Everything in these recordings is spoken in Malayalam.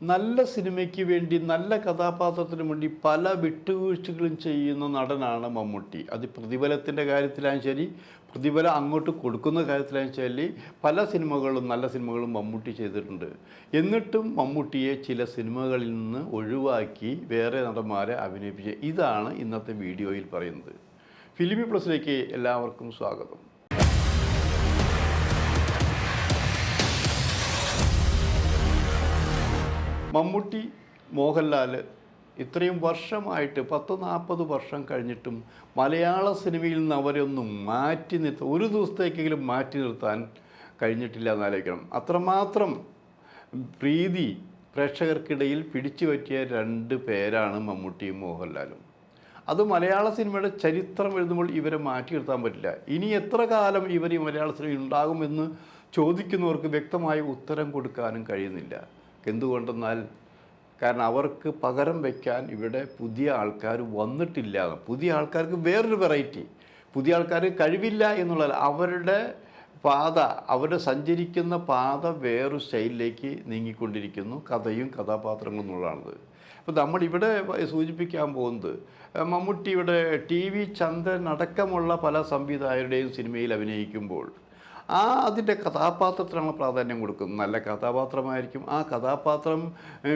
നല്ല സിനിമയ്ക്ക് വേണ്ടി നല്ല കഥാപാത്രത്തിന് വേണ്ടി പല വിട്ടുവീഴ്ചകളും ചെയ്യുന്ന നടനാണ് മമ്മൂട്ടി. അത് പ്രതിഫലത്തിൻ്റെ കാര്യത്തിലായാലും ശരി, പ്രതിഫലം അങ്ങോട്ട് കൊടുക്കുന്ന കാര്യത്തിലായാലും ശരി, പല സിനിമകളും നല്ല സിനിമകളും മമ്മൂട്ടി ചെയ്തിട്ടുണ്ട്. എന്നിട്ടും മമ്മൂട്ടിയെ ചില സിനിമകളിൽ നിന്ന് ഒഴിവാക്കി വേറെ നടന്മാരെ അഭിനയിപ്പിച്ച് ഇതാണ് ഇന്നത്തെ വീഡിയോയിൽ പറയുന്നത്. ഫിലിമി പ്ലസിലേക്ക് എല്ലാവർക്കും സ്വാഗതം. മമ്മൂട്ടി, മോഹൻലാൽ ഇത്രയും വർഷമായിട്ട് 10-40 വർഷം കഴിഞ്ഞിട്ടും മലയാള സിനിമയിൽ നിന്ന് അവരൊന്നും മാറ്റി നിർത്താൻ, ഒരു ദിവസത്തേക്കെങ്കിലും മാറ്റി നിർത്താൻ കഴിഞ്ഞിട്ടില്ല എന്നാലോചിക്കണം. അത്രമാത്രം പ്രീതി പ്രേക്ഷകർക്കിടയിൽ പിടിച്ചു പറ്റിയ രണ്ട് പേരാണ് മമ്മൂട്ടിയും മോഹൻലാലും. അത് മലയാള സിനിമയുടെ ചരിത്രം എഴുതുമ്പോൾ ഇവരെ മാറ്റി നിർത്താൻ പറ്റില്ല. ഇനി എത്ര കാലം ഇവർ ഈ മലയാള സിനിമയിൽ ഉണ്ടാകുമെന്ന് ചോദിക്കുന്നവർക്ക് വ്യക്തമായ ഉത്തരം കൊടുക്കാനും കഴിയുന്നില്ല. എന്തുകൊണ്ടെന്നാൽ കാരണം അവർക്ക് പകരം വയ്ക്കാൻ ഇവിടെ പുതിയ ആൾക്കാർ വന്നിട്ടില്ല. പുതിയ ആൾക്കാർക്ക് വേറൊരു വെറൈറ്റി, പുതിയ ആൾക്കാർക്ക് കഴിവില്ല എന്നുള്ളത്, അവരുടെ പാത, അവർ സഞ്ചരിക്കുന്ന പാത വേറൊരു സ്റ്റൈലിലേക്ക് നീങ്ങിക്കൊണ്ടിരിക്കുന്നു. കഥയും കഥാപാത്രങ്ങളും എന്നുള്ളതാണത്. അപ്പോൾ നമ്മളിവിടെ സൂചിപ്പിക്കാൻ പോകുന്നത് മമ്മൂട്ടിയുടെ TV ചന്ദ്രൻ അടക്കമുള്ള പല സംവിധായകരുടെയും സിനിമയിൽ അഭിനയിക്കുമ്പോൾ അതിൻ്റെ കഥാപാത്രത്തിനാണ് പ്രാധാന്യം കൊടുക്കുന്നത്. നല്ല കഥാപാത്രമായിരിക്കും. ആ കഥാപാത്രം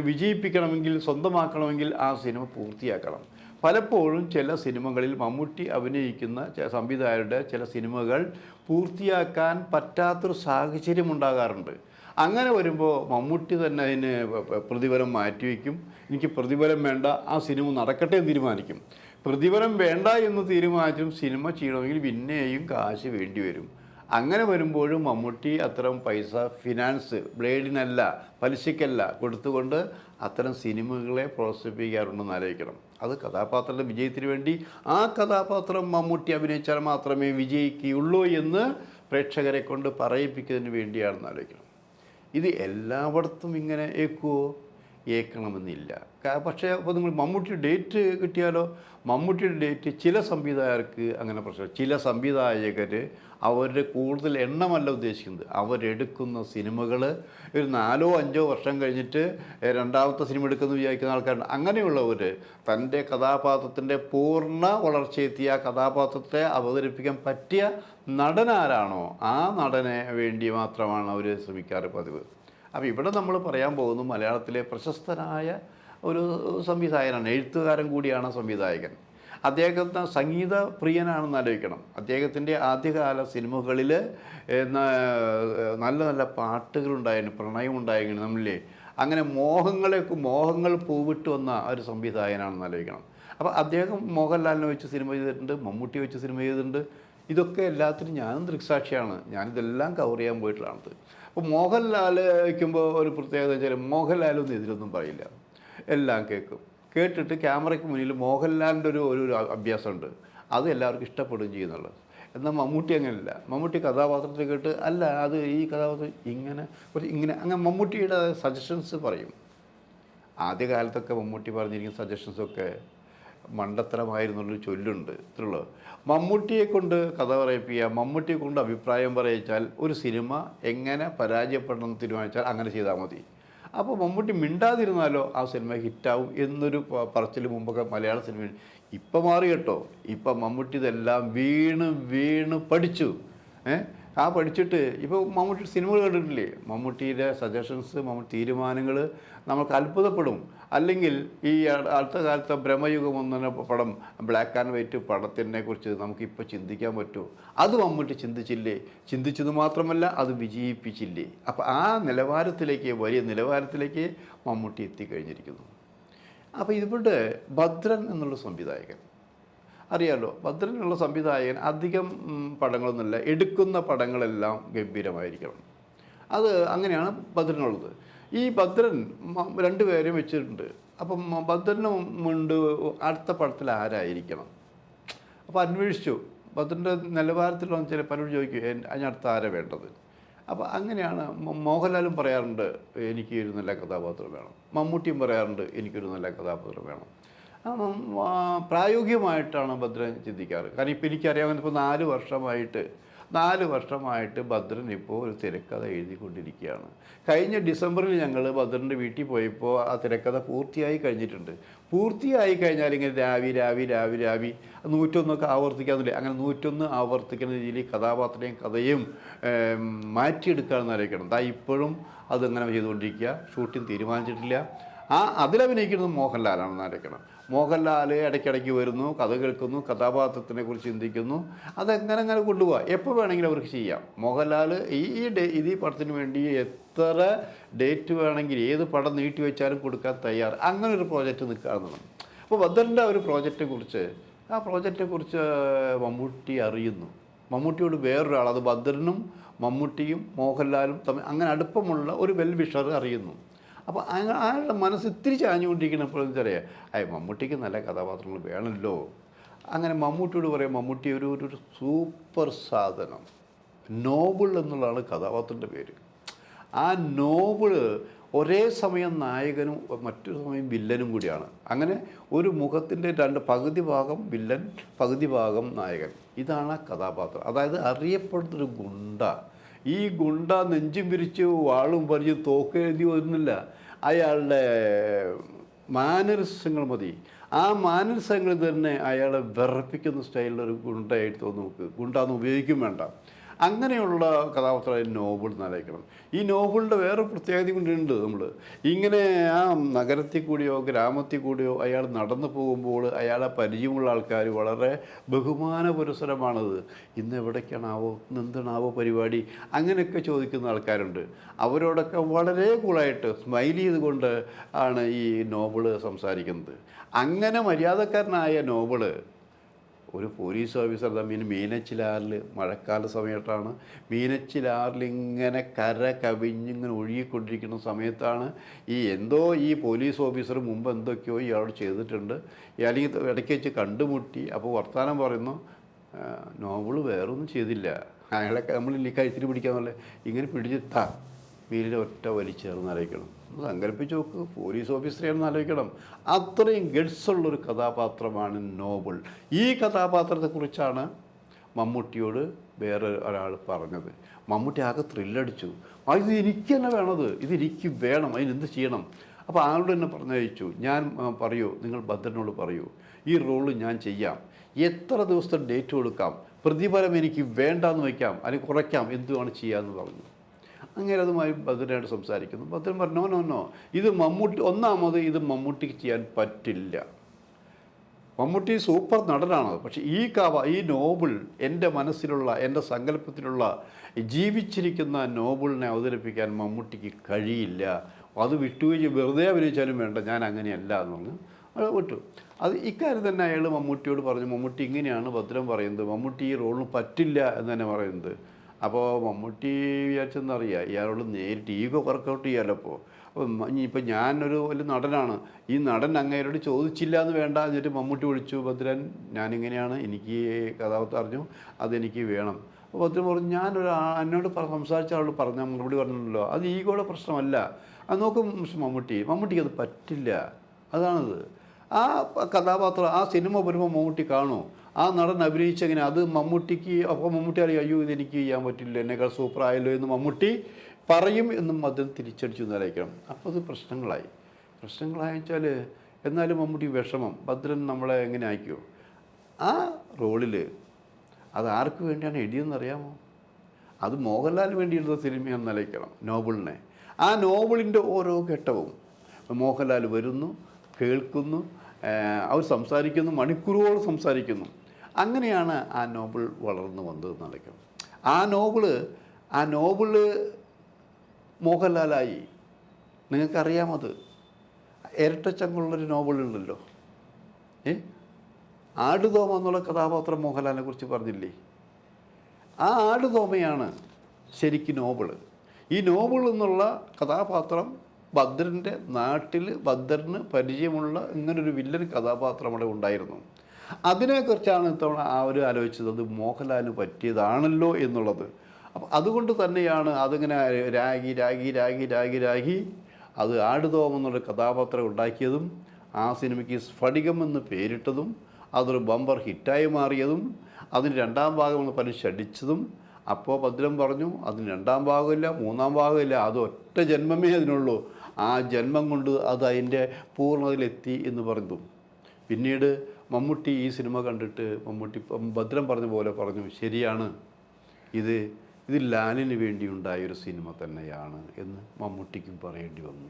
വിജയിപ്പിക്കണമെങ്കിൽ, സ്വന്തമാക്കണമെങ്കിൽ ആ സിനിമ പൂർത്തിയാക്കണം. പലപ്പോഴും ചില സിനിമകളിൽ മമ്മൂട്ടി അഭിനയിക്കുന്ന സംവിധായകരുടെ ചില സിനിമകൾ പൂർത്തിയാക്കാൻ പറ്റാത്തൊരു സാഹചര്യം ഉണ്ടാകാറുണ്ട്. അങ്ങനെ വരുമ്പോൾ മമ്മൂട്ടി തന്നെ അതിന് പ്രതിഫലം മാറ്റിവെക്കും. എനിക്ക് പ്രതിഫലം വേണ്ട, ആ സിനിമ നടക്കട്ടെ എന്ന് തീരുമാനിക്കും. പ്രതിഫലം വേണ്ട എന്ന് തീരുമാനിച്ചും സിനിമ ചെയ്യണമെങ്കിൽ പിന്നെയും കാശ് വേണ്ടി വരും. അങ്ങനെ വരുമ്പോഴും മമ്മൂട്ടി അത്തരം പൈസ, ഫിനാൻസ്, ബ്ലേഡിനല്ല, പലിശയ്ക്കല്ല കൊടുത്തുകൊണ്ട് അത്തരം സിനിമകളെ പ്രോത്സാഹിപ്പിക്കാറുണ്ടെന്ന് ആലോചിക്കണം. അത് കഥാപാത്രത്തിൻ്റെ വിജയത്തിന് വേണ്ടി ആ കഥാപാത്രം മമ്മൂട്ടി അഭിനയിച്ചാൽ മാത്രമേ വിജയിക്കുകയുള്ളൂ എന്ന് പ്രേക്ഷകരെ കൊണ്ട് പറയിപ്പിക്കുന്നതിന് വേണ്ടിയാണെന്ന് ആലോചിക്കണം. ഇത് എല്ലായിടത്തും ഇങ്ങനെ ഏൽക്കണമെന്നില്ല. പക്ഷേ അപ്പോൾ നിങ്ങൾ മമ്മൂട്ടിയുടെ ഡേറ്റ് കിട്ടിയാലോ? മമ്മൂട്ടിയുടെ ഡേറ്റ് ചില സംവിധായകർക്ക് അങ്ങനെ പ്രശ്നം. ചില സംവിധായകർ അവരുടെ കൂടുതൽ എണ്ണമല്ല ഉദ്ദേശിക്കുന്നത്, അവരെടുക്കുന്ന സിനിമകൾ ഒരു 4-5 വർഷം കഴിഞ്ഞിട്ട് രണ്ടാമത്തെ സിനിമ എടുക്കുമെന്ന് വിചാരിക്കുന്ന ആൾക്കാരുണ്ട്. അങ്ങനെയുള്ളവർ തൻ്റെ കഥാപാത്രത്തിൻ്റെ പൂർണ്ണ വളർച്ചയെത്തിയ കഥാപാത്രത്തെ അവതരിപ്പിക്കാൻ പറ്റിയ നടനാരാണോ ആ നടനെ വേണ്ടി മാത്രമാണ് അവർ ശ്രമിക്കാറ് പതിവ്. അപ്പോൾ ഇവിടെ നമ്മൾ പറയാൻ പോകുന്നത് മലയാളത്തിലെ പ്രശസ്തനായ ഒരു സംവിധായകനാണ്, എഴുത്തുകാരൻ കൂടിയാണ് സംവിധായകൻ. അദ്ദേഹത്തിന് സംഗീത പ്രിയനാണെന്ന് ആലോചിക്കണം. അദ്ദേഹത്തിൻ്റെ ആദ്യകാല സിനിമകളിൽ നല്ല നല്ല പാട്ടുകളുണ്ടായിരുന്നു, പ്രണയം ഉണ്ടായിരുന്നു നമ്മളിലെ. അങ്ങനെ മോഹങ്ങൾ പൂവിട്ട് വന്ന ഒരു സംവിധായകനാണെന്ന് ആലോചിക്കണം. അപ്പോൾ അദ്ദേഹം മോഹൻലാലിനെ വെച്ച് സിനിമ ചെയ്തിട്ടുണ്ട്, മമ്മൂട്ടി വെച്ച് സിനിമ ചെയ്തിട്ടുണ്ട്. ഇതൊക്കെ എല്ലാത്തിനും ഞാനും ദൃക്സാക്ഷിയാണ്. ഞാനിതെല്ലാം കവർ ചെയ്യാൻ പോയിട്ടുള്ളതാണത്. അപ്പോൾ മോഹൻലാൽ വയ്ക്കുമ്പോൾ ഒരു പ്രത്യേകത വെച്ചാൽ മോഹൻലാലൊന്നും എതിരൊന്നും പറയില്ല, എല്ലാം കേട്ടിട്ട് ക്യാമറയ്ക്ക് മുന്നിൽ മോഹൻലാലിൻ്റെ ഒരു അഭ്യാസമുണ്ട്, അത് എല്ലാവർക്കും ഇഷ്ടപ്പെടുകയും ചെയ്യുന്നുള്ളത്. എന്നാൽ മമ്മൂട്ടി അങ്ങനെയല്ല. മമ്മൂട്ടി കഥാപാത്രത്തെ കേട്ട് അല്ല, അത് ഈ കഥാപാത്രം അങ്ങനെ മമ്മൂട്ടിയുടെ സജഷൻസ് പറയും. ആദ്യകാലത്തൊക്കെ മമ്മൂട്ടി പറഞ്ഞിരിക്കുന്ന സജഷൻസൊക്കെ മണ്ടത്തരമായിരുന്നുള്ളൊരു ചൊല്ലുണ്ട്. ഇത്രയുള്ളൂ. മമ്മൂട്ടിയെ കൊണ്ട് കഥ പറയിപ്പിക്കുക, മമ്മൂട്ടിയെ കൊണ്ട് അഭിപ്രായം പറയിച്ചാൽ ഒരു സിനിമ എങ്ങനെ പരാജയപ്പെടണമെന്ന് തീരുമാനിച്ചാൽ അങ്ങനെ ചെയ്താൽ മതി. അപ്പോൾ മമ്മൂട്ടി മിണ്ടാതിരുന്നാലോ ആ സിനിമ ഹിറ്റാവും എന്നൊരു പറച്ചിൽ മുമ്പൊക്കെ മലയാള സിനിമയിൽ. ഇപ്പം മാറി കേട്ടോ. ഇപ്പം മമ്മൂട്ടി ഇതെല്ലാം വീണ് പഠിച്ചു. പഠിച്ചിട്ട് ഇപ്പോൾ മമ്മൂട്ടി സിനിമകൾ കണ്ടിട്ടില്ലേ? മമ്മൂട്ടിയുടെ സജഷൻസ്, മമ്മൂട്ടി തീരുമാനങ്ങൾ നമുക്ക് അത്ഭുതപ്പെടും. അല്ലെങ്കിൽ ഈ അടുത്ത കാലത്തെ ബ്രഹ്മയുഗം എന്ന പടം, ബ്ലാക്ക് ആൻഡ് വൈറ്റ് പടത്തിനെ കുറിച്ച് നമുക്കിപ്പോൾ ചിന്തിക്കാൻ പറ്റുമോ? അത് മമ്മൂട്ടി ചിന്തിച്ചത് മാത്രമല്ല അത് വിജയിപ്പിച്ചില്ലേ? അപ്പോൾ ആ നിലവാരത്തിലേക്ക്, വലിയ നിലവാരത്തിലേക്ക് മമ്മൂട്ടി എത്തിക്കഴിഞ്ഞിരിക്കുന്നു. അപ്പോൾ ഇവിടെ ഭദ്രൻ എന്നുള്ള സംവിധായകൻ അറിയാമല്ലോ. ഭദ്രനുള്ള സംവിധായകൻ അധികം പടങ്ങളൊന്നുമില്ല, എടുക്കുന്ന പടങ്ങളെല്ലാം ഗംഭീരമായിരിക്കണം. അത് അങ്ങനെയാണ് ഭദ്രനുള്ളത്. ഈ ഭദ്രൻ 2 പേരെയും വെച്ചിട്ടുണ്ട്. അപ്പം ഭദ്രന് മുണ്ട് അടുത്ത പടത്തിൽ ആരായിരിക്കണം? അപ്പോൾ അന്വേഷിച്ചു. ഭദ്രൻ്റെ നിലവാരത്തിലുള്ള ചില പലരും ചോദിക്കും അതിനടുത്ത് ആരാ വേണ്ടത്. അപ്പോൾ അങ്ങനെയാണ് മോഹൻലാലും പറയാറുണ്ട് എനിക്കൊരു നല്ല കഥാപാത്രം വേണം, മമ്മൂട്ടിയും പറയാറുണ്ട് എനിക്കൊരു നല്ല കഥാപാത്രം വേണം. പ്രായോഗികമായിട്ടാണ് ഭദ്രൻ ചിന്തിക്കാറ്. കാരണം ഇപ്പോൾ എനിക്കറിയാവുന്ന ഇപ്പോൾ 4 വർഷമായിട്ട് 4 വർഷമായിട്ട് ഭദ്രൻ ഇപ്പോൾ ഒരു തിരക്കഥ എഴുതിക്കൊണ്ടിരിക്കുകയാണ്. കഴിഞ്ഞ ഡിസംബറിൽ ഞങ്ങൾ ഭദ്രൻ്റെ വീട്ടിൽ പോയപ്പോൾ ആ തിരക്കഥ പൂർത്തിയായി കഴിഞ്ഞിട്ടുണ്ട്. പൂർത്തിയായി കഴിഞ്ഞാൽ ഇങ്ങനെ രാവി 101 ആവർത്തിക്കാന്നില്ല, അങ്ങനെ 101 ആവർത്തിക്കുന്ന രീതിയിൽ കഥാപാത്രത്തെയും കഥയും മാറ്റിയെടുക്കുകയാണെന്ന് അറിയിക്കണം. ഇപ്പോഴും അതങ്ങനെ ചെയ്തുകൊണ്ടിരിക്കുക. ഷൂട്ടിംഗ് തീരുമാനിച്ചിട്ടില്ല. അതിലഭിനയിക്കുന്നത് മോഹൻലാലാണെന്ന് അറിയിക്കണം. മോഹൻലാൽ ഇടയ്ക്കിടയ്ക്ക് വരുന്നു, കഥ കേൾക്കുന്നു, കഥാപാത്രത്തിനെ കുറിച്ച് ചിന്തിക്കുന്നു. അങ്ങനെ കൊണ്ടുപോകാം. എപ്പോൾ വേണമെങ്കിലും അവർക്ക് ചെയ്യാം. മോഹൻലാൽ ഈ പടത്തിന് വേണ്ടി എത്ര ഡേറ്റ് വേണമെങ്കിൽ ഏത് പടം നീട്ടി വെച്ചാലും കൊടുക്കാൻ തയ്യാറ്. അങ്ങനെ ഒരു പ്രോജക്റ്റ് നിൽക്കുകയാണെന്നാണ്. അപ്പോൾ ഭദ്രൻ്റെ ഒരു പ്രോജക്റ്റിനെക്കുറിച്ച് മമ്മൂട്ടി അറിയുന്നു. മമ്മൂട്ടിയോട് വേറൊരാൾ, അത് ഭദ്രനും മമ്മൂട്ടിയും മോഹൻലാലും തമ്മിൽ അങ്ങനെ അടുപ്പമുള്ള ഒരു വെൽ വിഷർ അറിയുന്നു. അപ്പോൾ അയാളുടെ മനസ്സ് ഇത്തിരി ചാഞ്ഞുകൊണ്ടിരിക്കുന്നപ്പോൾ എന്തറിയാം, മമ്മൂട്ടിക്ക് നല്ല കഥാപാത്രങ്ങൾ വേണമല്ലോ. അങ്ങനെ മമ്മൂട്ടിയോട് പറയാം, മമ്മൂട്ടി ഒരു സൂപ്പർ സാധനം, നോബിൾ എന്നുള്ളതാണ് കഥാപാത്രത്തിൻ്റെ പേര്. ആ നോബിൾ ഒരേ സമയം നായകനും മറ്റൊരു സമയം വില്ലനും കൂടിയാണ്. അങ്ങനെ ഒരു മുഖത്തിൻ്റെ പകുതി ഭാഗം വില്ലൻ, പകുതി ഭാഗം നായകൻ. ഇതാണ് ആ കഥാപാത്രം. അതായത് അറിയപ്പെടുന്നൊരു ഗുണ്ട. ഈ ഗുണ്ട നെഞ്ചും പിരിച്ച് വാളും പറഞ്ഞ് തോക്കെഴുതി വരുന്നില്ല. അയാളുടെ മാനറിസങ്ങൾ മതി. ആ മാനറിസങ്ങൾ തന്നെ അയാളെ വിറപ്പിക്കുന്ന സ്റ്റൈലിലൊരു ഗുണ്ടയായിട്ട് തോന്നുന്നു. നമുക്ക് ഗുണ്ടാന്ന് ഉപയോഗിക്കും വേണ്ട. അങ്ങനെയുള്ള കഥാപാത്രമായി നോബിൾ നയിക്കണം. ഈ നോബിളിൻ്റെ വേറെ പ്രത്യേകത കൊണ്ടുണ്ട്. നമ്മൾ ഇങ്ങനെ ആ നഗരത്തിൽ കൂടിയോ ഗ്രാമത്തിൽ കൂടിയോ അയാൾ നടന്നു പോകുമ്പോൾ അയാളെ പരിചയമുള്ള ആൾക്കാർ വളരെ ബഹുമാന പുരസ്സരമാണത്. ഇന്ന് എവിടേക്കാണാവോ, ഇന്നെന്താണാവോ പരിപാടി, അങ്ങനെയൊക്കെ ചോദിക്കുന്ന ആൾക്കാരുണ്ട്. അവരോടൊക്കെ വളരെ കൂളായിട്ട് സ്മൈൽ ചെയ്തുകൊണ്ട് ആണ് ഈ നോബിള് സംസാരിക്കുന്നത്. അങ്ങനെ മര്യാദക്കാരനായ നോബിള് ഒരു പോലീസ് ഓഫീസർ മീനച്ചിലാറിൽ മഴക്കാല സമയത്താണ്. മീനച്ചിലാറിൽ ഇങ്ങനെ കര കവിഞ്ഞിങ്ങനെ ഒഴുകിക്കൊണ്ടിരിക്കുന്ന സമയത്താണ് ഈ പോലീസ് ഓഫീസർ മുമ്പ് എന്തൊക്കെയോ ഇയാളോട് ചെയ്തിട്ടുണ്ട്. അല്ലെങ്കിൽ ഇടയ്ക്ക് വെച്ച് കണ്ടുമുട്ടി. അപ്പോൾ വർത്തമാനം പറയുന്നു, നോബിള് വേറൊന്നും ചെയ്തില്ല, അയാളെ നമ്മൾ കഴുത്തിന് പിടിക്കാന്നല്ലേ ഇങ്ങനെ പിടിച്ചിട്ടാ മീനിനെ ഒറ്റ വലിച്ചേർന്ന് ആലോചിക്കണം. സങ്കല്പിച്ച് നോക്ക്, പോലീസ് ഓഫീസറെയാണെന്ന് ആലോചിക്കണം. അത്രയും ഗഡ്സുള്ളൊരു കഥാപാത്രമാണ് നോബിൾ. ഈ കഥാപാത്രത്തെക്കുറിച്ചാണ് മമ്മൂട്ടിയോട് വേറെ ഒരാൾ പറഞ്ഞത്. മമ്മൂട്ടി ആകെ ത്രില്ലടിച്ചു. ഇത് എനിക്ക് തന്നെ വേണത്, ഇതെനിക്ക് വേണം, അതിനെന്ത് ചെയ്യണം? അപ്പോൾ ആളോട് തന്നെ പറഞ്ഞയച്ചു, ഞാൻ നിങ്ങൾ ഭദ്രനോട് പറയൂ, ഈ റോള് ഞാൻ ചെയ്യാം, എത്ര ദിവസത്തെ ഡേറ്റ് കൊടുക്കാം, പ്രതിഫലം എനിക്ക് വേണ്ടാന്ന് വയ്ക്കാം, അല്ലെങ്കിൽ കുറയ്ക്കാം, എന്തുവാണ് ചെയ്യാമെന്ന് പറഞ്ഞു. അങ്ങനെ അതുമായി ഭദ്രനായിട്ട് സംസാരിക്കുന്നു. ഭദ്രൻ പറഞ്ഞു, നോ, ഇത് ഇത് മമ്മൂട്ടിക്ക് ചെയ്യാൻ പറ്റില്ല. മമ്മൂട്ടി സൂപ്പർ നടനാണ്, പക്ഷേ ഈ നോബിൾ എൻ്റെ മനസ്സിലുള്ള, എൻ്റെ സങ്കല്പത്തിലുള്ള ജീവിച്ചിരിക്കുന്ന നോബിളിനെ അവതരിപ്പിക്കാൻ മമ്മൂട്ടിക്ക് കഴിയില്ല. അത് വിട്ടുവീഴ്ച വെറുതെ അഭിനയിച്ചാലും വേണ്ട, ഞാൻ അങ്ങനെയല്ല എന്ന് പറഞ്ഞു വിട്ടു. ഇക്കാര്യം തന്നെ അയാൾ മമ്മൂട്ടിയോട് പറഞ്ഞു. മമ്മൂട്ടി ഇങ്ങനെയാണ് ഭദ്രൻ പറയുന്നത്, മമ്മൂട്ടി ഈ റോളിന് പറ്റില്ല എന്ന് തന്നെ പറയുന്നത്. അപ്പോൾ മമ്മൂട്ടി വിചാരിച്ചെന്നറിയാം, ഇയാളോട് നേരിട്ട് ഈഗോ വർക്കൗട്ട് ചെയ്യാമല്ലോ. അപ്പോൾ ഇനിയിപ്പോൾ ഞാനൊരു വലിയ നടനാണ്, ഈ നടൻ അങ്ങേരോട് ചോദിച്ചില്ല എന്ന് വേണ്ട. എന്നിട്ട് മമ്മൂട്ടി വിളിച്ചു, ഭദ്രൻ ഞാനിങ്ങനെയാണ്, എനിക്ക് കഥാപാത്രം അറിഞ്ഞു, അതെനിക്ക് വേണം. അപ്പോൾ ഭദ്രൻ പറഞ്ഞു, എന്നോട് സംസാരിച്ച ആളോട് പറഞ്ഞാൽ മറുപടി പറഞ്ഞല്ലോ, അത് ഈഗോയുടെ പ്രശ്നമല്ല. അത് നോക്കും മമ്മൂട്ടിക്ക് അത് പറ്റില്ല. അതാണത്. ആ കഥാപാത്രം ആ സിനിമ വരുമ്പോൾ മമ്മൂട്ടി കാണുമോ, ആ നടൻ അഭിനയിച്ചെങ്ങനെ, അത് മമ്മൂട്ടിക്ക്. അപ്പോൾ മമ്മൂട്ടി അറിയാം, അയ്യോ ഇതെനിക്ക് ചെയ്യാൻ പറ്റില്ല, എന്നേക്കാൾ സൂപ്പറായല്ലോ എന്ന് മമ്മൂട്ടി പറയും എന്നും അദ്ദേഹം തിരിച്ചടിച്ചു എന്നായിരിക്കണം. അപ്പോൾ അത് പ്രശ്നങ്ങളായെച്ചാൽ എന്നാലും മമ്മൂട്ടി വിഷമം. ഭദ്രൻ നമ്മളെ എങ്ങനെ അയക്കുമോ? ആ റോളിൽ അത് ആർക്ക് വേണ്ടിയാണ് എഴുതിയെന്നറിയാമോ? അത് മോഹൻലാലിന് വേണ്ടി എഴുതുന്ന സിനിമയാണെന്ന് നിലയ്ക്കണം നോബിളിനെ. ആ നോബിളിൻ്റെ ഓരോ ഘട്ടവും മോഹൻലാൽ വരുന്നു, കേൾക്കുന്നു, അവർ സംസാരിക്കുന്നു, മണിക്കൂറുകളോട് സംസാരിക്കുന്നു. അങ്ങനെയാണ് ആ നോബിൾ വളർന്നു വന്നതെന്ന് നിലയ്ക്കണം. ആ നോബിള് മോഹൻലാലായി. നിങ്ങൾക്കറിയാമത്. ഇരട്ടച്ചങ്കുള്ളൊരു നോബിളുണ്ടല്ലോ, ആടുതോമ എന്നുള്ള കഥാപാത്രം മോഹൻലാലിനെ കുറിച്ച് പറഞ്ഞില്ലേ? ആ ആടുതോമയാണ് ശരിക്കും നോബിള്. ഈ നോബിൾ എന്നുള്ള കഥാപാത്രം ഭദ്രൻ്റെ നാട്ടിൽ ഭദ്രന് പരിചയമുള്ള ഇങ്ങനൊരു വില്ലൻ കഥാപാത്രം അവിടെ ഉണ്ടായിരുന്നു. അതിനെക്കുറിച്ചാണ് ഇത്തവണ ആലോചിച്ചത്, അത് മോഹൻലാലിന് പറ്റിയതാണല്ലോ എന്നുള്ളത്. അപ്പം അതുകൊണ്ട് തന്നെയാണ് അതിങ്ങനെ രാഗി അത് ആടുതോമം എന്നുള്ള കഥാപാത്രം ഉണ്ടാക്കിയതും, ആ സിനിമയ്ക്ക് സ്ഫടികം എന്ന് പേരിട്ടതും, അതൊരു ബമ്പർ ഹിറ്റായി മാറിയതും, അതിന് രണ്ടാം ഭാഗം പലരും ഷടിച്ചതും, അപ്പോൾ ഭദ്രൻ പറഞ്ഞു അതിന് രണ്ടാം ഭാഗമില്ല, മൂന്നാം ഭാഗമില്ല, അത് ഒറ്റ ജന്മമേ അതിനുള്ളൂ, ആ ജന്മം കൊണ്ട് അത് അതിൻ്റെ പൂർണ്ണതയിലെത്തി എന്ന് പറഞ്ഞു. പിന്നീട് മമ്മൂട്ടി ഈ സിനിമ കണ്ടിട്ട് ഭദ്രൻ പറഞ്ഞ പോലെ പറഞ്ഞു, ശരിയാണ്, ഇത് ലാലിന് വേണ്ടി ഉണ്ടായൊരു സിനിമ തന്നെയാണ് എന്ന് മമ്മൂട്ടിക്കും പറയേണ്ടി വന്നു.